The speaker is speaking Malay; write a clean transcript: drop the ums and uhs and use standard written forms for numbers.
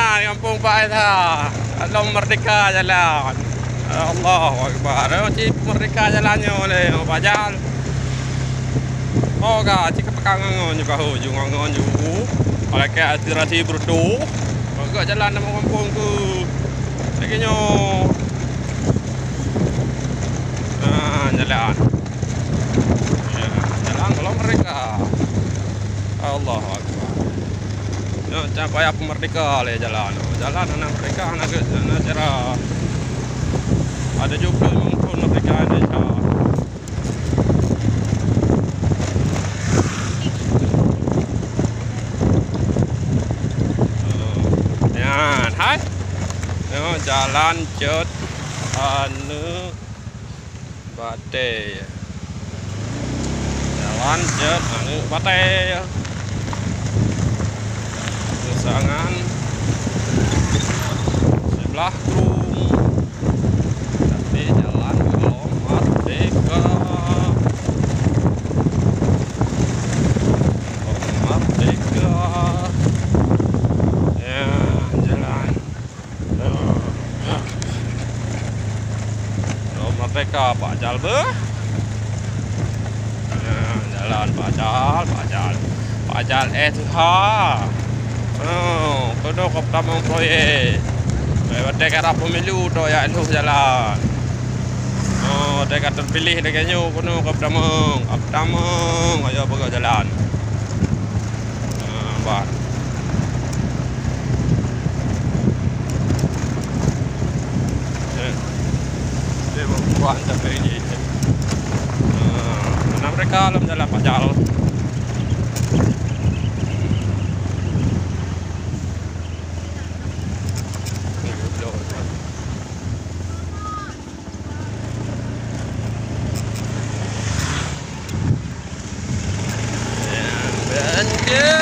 jalan kampung Pak Aida. Alam Merdeka jalan. Allahu Akbar. Cik Merdeka jalannya oleh Pak Jal. Oh ga cik pekangan juga hujung ngon juga. Oleh ke aspirasi berdu. Agak jalan nama kampung tu. Laginya. Jalan. Ya, jalan kalau mereka. Allahu Akbar. Ya, capai apa merdeka le jalan. Jalan anak mereka anak cara. Ada juga pun merdeka Indonesia. Ya, hai. Ya, jalan cut anu Bate. Jalan cut anu Bate. Sangan sebelah Krung tapi jalan belum merdeka ya jalan belum merdeka Pak Jalbe ya, jalan Pak Jal SH. Oh, kono kop tamong proyek. Lewat era pemilu tu ya lu jalan. Oh, dekat terpilih dekatnya kono kop tamong, ayo bawa jalan. Bah. Dia buat sampai ni. Mana mereka dalam jalan Pak Jal. Yeah.